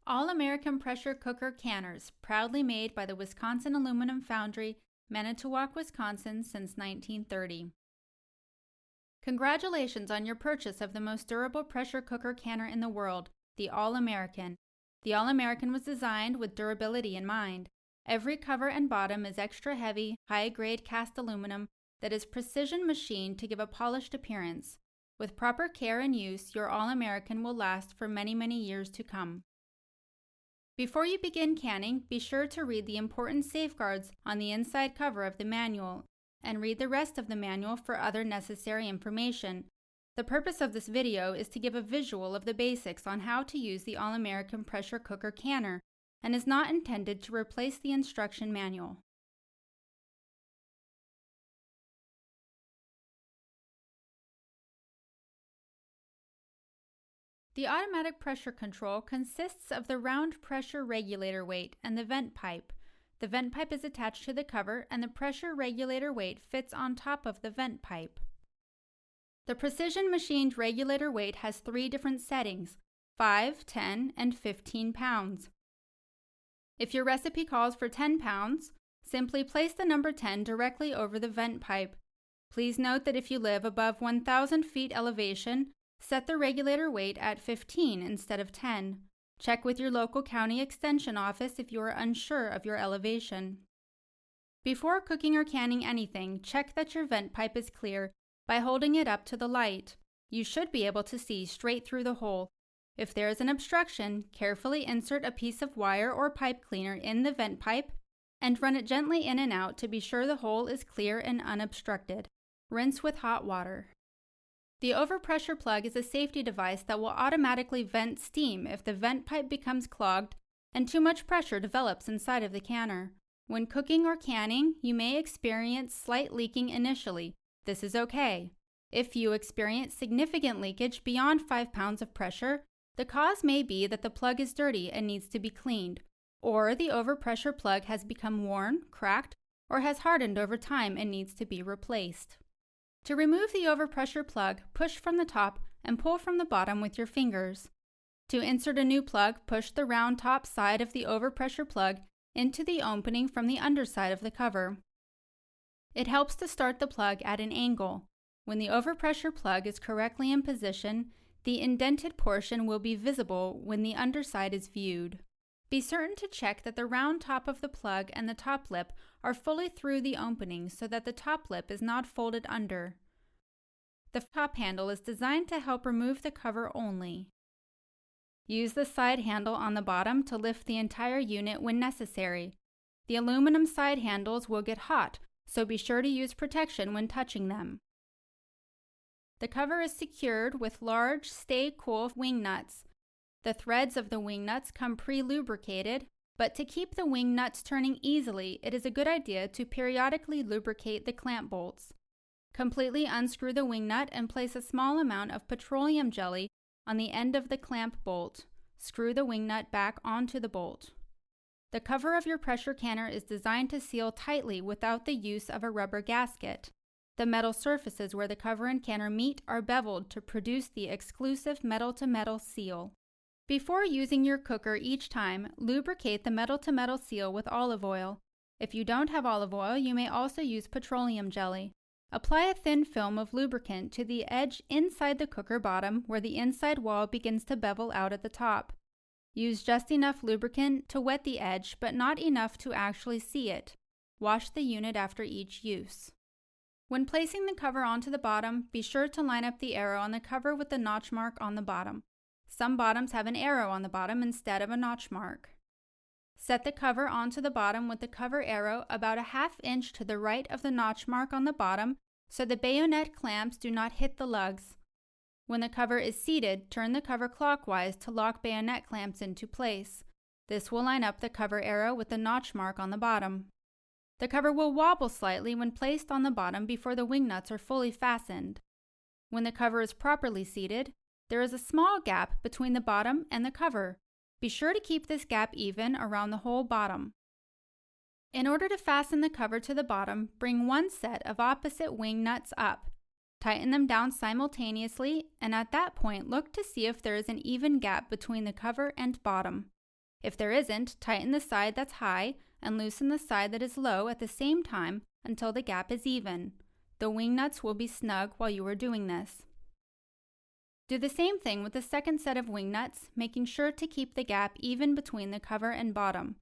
All-American pressure cooker canners, proudly made by the Wisconsin Aluminum Foundry, Manitowoc, Wisconsin since 1930. Congratulations on your purchase of the most durable pressure cooker canner in the world, the All-American. The All-American was designed with durability in mind. Every cover and bottom is extra heavy, high-grade cast aluminum that is precision machined to give a polished appearance. With proper care and use, your All-American will last for many, many years to come. Before you begin canning, be sure to read the important safeguards on the inside cover of the manual and read the rest of the manual for other necessary information. The purpose of this video is to give a visual of the basics on how to use the All-American pressure cooker canner and is not intended to replace the instruction manual. The automatic pressure control consists of the round pressure regulator weight and the vent pipe. The vent pipe is attached to the cover and the pressure regulator weight fits on top of the vent pipe. The precision machined regulator weight has 3 different settings: 5, 10, and 15 pounds. If your recipe calls for 10 pounds, simply place the number 10 directly over the vent pipe. Please note that if you live above 1,000 feet elevation, set the regulator weight at 15 instead of 10. Check with your local county extension office if you are unsure of your elevation. Before cooking or canning anything, check that your vent pipe is clear by holding it up to the light. You should be able to see straight through the hole. If there is an obstruction, carefully insert a piece of wire or pipe cleaner in the vent pipe and run it gently in and out to be sure the hole is clear and unobstructed. Rinse with hot water. The overpressure plug is a safety device that will automatically vent steam if the vent pipe becomes clogged and too much pressure develops inside of the canner. When cooking or canning, you may experience slight leaking initially. This is okay. If you experience significant leakage beyond 5 pounds of pressure, the cause may be that the plug is dirty and needs to be cleaned, or the overpressure plug has become worn, cracked, or has hardened over time and needs to be replaced. To remove the overpressure plug, push from the top and pull from the bottom with your fingers. To insert a new plug, push the round top side of the overpressure plug into the opening from the underside of the cover. It helps to start the plug at an angle. When the overpressure plug is correctly in position, the indented portion will be visible when the underside is viewed. Be certain to check that the round top of the plug and the top lip are fully through the opening so that the top lip is not folded under. The top handle is designed to help remove the cover only. Use the side handle on the bottom to lift the entire unit when necessary. The aluminum side handles will get hot, so be sure to use protection when touching them. The cover is secured with large Stay Cool wing nuts. The threads of the wing nuts come pre-lubricated, but to keep the wing nuts turning easily, it is a good idea to periodically lubricate the clamp bolts. Completely unscrew the wing nut and place a small amount of petroleum jelly on the end of the clamp bolt. Screw the wing nut back onto the bolt. The cover of your pressure canner is designed to seal tightly without the use of a rubber gasket. The metal surfaces where the cover and canner meet are beveled to produce the exclusive metal-to-metal seal. Before using your cooker each time, lubricate the metal-to-metal seal with olive oil. If you don't have olive oil, you may also use petroleum jelly. Apply a thin film of lubricant to the edge inside the cooker bottom where the inside wall begins to bevel out at the top. Use just enough lubricant to wet the edge, but not enough to actually see it. Wash the unit after each use. When placing the cover onto the bottom, be sure to line up the arrow on the cover with the notch mark on the bottom. Some bottoms have an arrow on the bottom instead of a notch mark. Set the cover onto the bottom with the cover arrow about a ½ inch to the right of the notch mark on the bottom so the bayonet clamps do not hit the lugs. When the cover is seated, turn the cover clockwise to lock bayonet clamps into place. This will line up the cover arrow with the notch mark on the bottom. The cover will wobble slightly when placed on the bottom before the wing nuts are fully fastened. When the cover is properly seated, there is a small gap between the bottom and the cover. Be sure to keep this gap even around the whole bottom. In order to fasten the cover to the bottom, bring one set of opposite wing nuts up. Tighten them down simultaneously, and at that point look to see if there is an even gap between the cover and bottom. If there isn't, tighten the side that's high and loosen the side that is low at the same time until the gap is even. The wing nuts will be snug while you are doing this. Do the same thing with the second set of wing nuts, making sure to keep the gap even between the cover and bottom.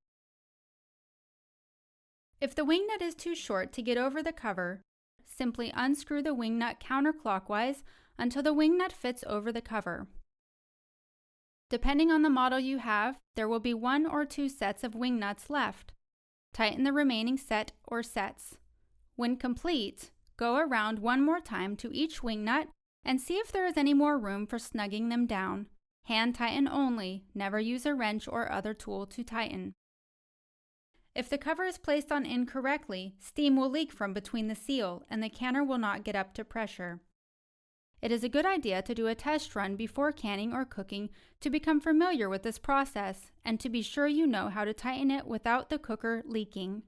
If the wing nut is too short to get over the cover, simply unscrew the wing nut counterclockwise until the wing nut fits over the cover. Depending on the model you have, there will be 1 or 2 sets of wing nuts left. Tighten the remaining set or sets. When complete, go around one more time to each wing nut and see if there is any more room for snugging them down. Hand tighten only, never use a wrench or other tool to tighten. If the cover is placed on incorrectly, steam will leak from between the seal and the canner will not get up to pressure. It is a good idea to do a test run before canning or cooking to become familiar with this process and to be sure you know how to tighten it without the cooker leaking.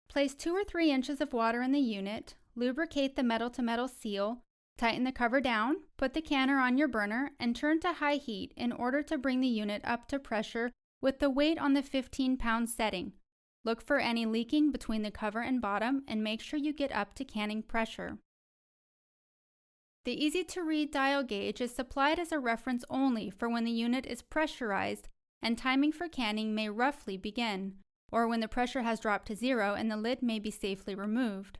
Place 2 or 3 inches of water in the unit, lubricate the metal-to-metal seal, tighten the cover down, put the canner on your burner, and turn to high heat in order to bring the unit up to pressure with the weight on the 15-pound setting. Look for any leaking between the cover and bottom and make sure you get up to canning pressure. The easy-to-read dial gauge is supplied as a reference only for when the unit is pressurized and timing for canning may roughly begin, or when the pressure has dropped to 0 and the lid may be safely removed.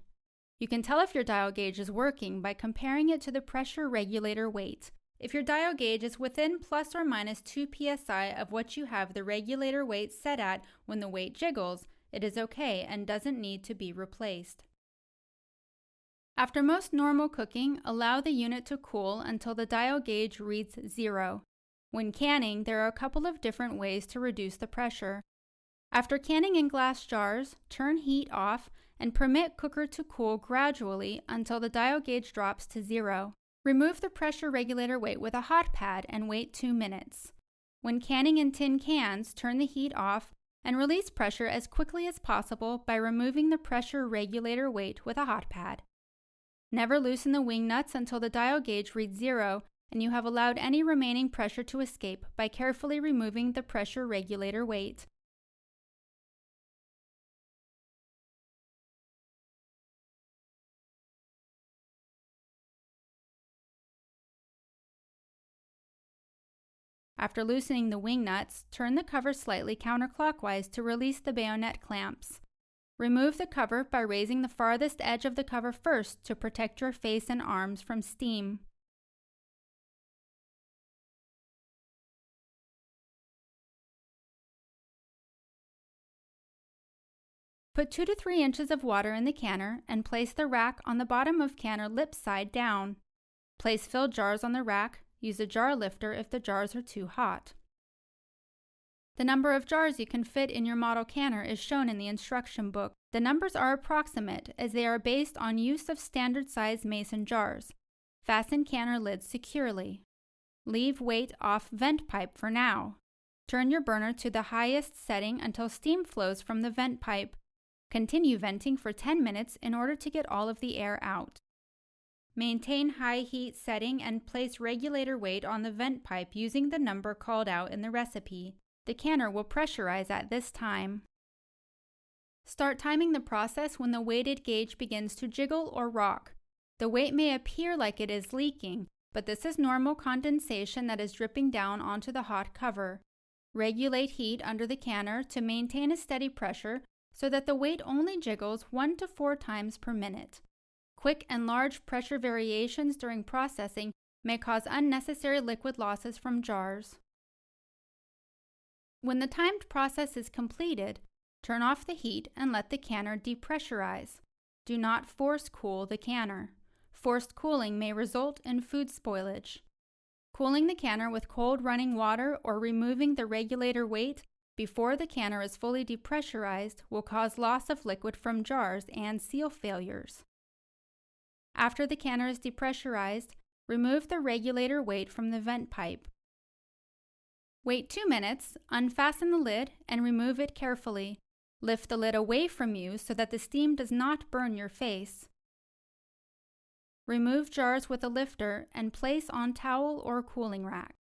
You can tell if your dial gauge is working by comparing it to the pressure regulator weight. If your dial gauge is within plus or minus 2 psi of what you have the regulator weight set at when the weight jiggles, it is okay and doesn't need to be replaced. After most normal cooking, allow the unit to cool until the dial gauge reads 0. When canning, there are a couple of different ways to reduce the pressure. After canning in glass jars, turn heat off and permit cooker to cool gradually until the dial gauge drops to 0. Remove the pressure regulator weight with a hot pad and wait 2 minutes. When canning in tin cans, turn the heat off and release pressure as quickly as possible by removing the pressure regulator weight with a hot pad. Never loosen the wing nuts until the dial gauge reads 0 and you have allowed any remaining pressure to escape by carefully removing the pressure regulator weight. After loosening the wing nuts, turn the cover slightly counterclockwise to release the bayonet clamps. Remove the cover by raising the farthest edge of the cover first to protect your face and arms from steam. Put 2 to 3 inches of water in the canner and place the rack on the bottom of canner lip side down. Place filled jars on the rack. Use a jar lifter if the jars are too hot. The number of jars you can fit in your model canner is shown in the instruction book. The numbers are approximate as they are based on use of standard size mason jars. Fasten canner lids securely. Leave weight off vent pipe for now. Turn your burner to the highest setting until steam flows from the vent pipe. Continue venting for 10 minutes in order to get all of the air out. Maintain high heat setting and place regulator weight on the vent pipe using the number called out in the recipe. The canner will pressurize at this time. Start timing the process when the weighted gauge begins to jiggle or rock. The weight may appear like it is leaking, but this is normal condensation that is dripping down onto the hot cover. Regulate heat under the canner to maintain a steady pressure so that the weight only jiggles 1 to 4 times per minute. Quick and large pressure variations during processing may cause unnecessary liquid losses from jars. When the timed process is completed, turn off the heat and let the canner depressurize. Do not force cool the canner. Forced cooling may result in food spoilage. Cooling the canner with cold running water or removing the regulator weight before the canner is fully depressurized will cause loss of liquid from jars and seal failures. After the canner is depressurized, remove the regulator weight from the vent pipe. Wait 2 minutes, unfasten the lid, and remove it carefully. Lift the lid away from you so that the steam does not burn your face. Remove jars with a lifter and place on towel or cooling rack.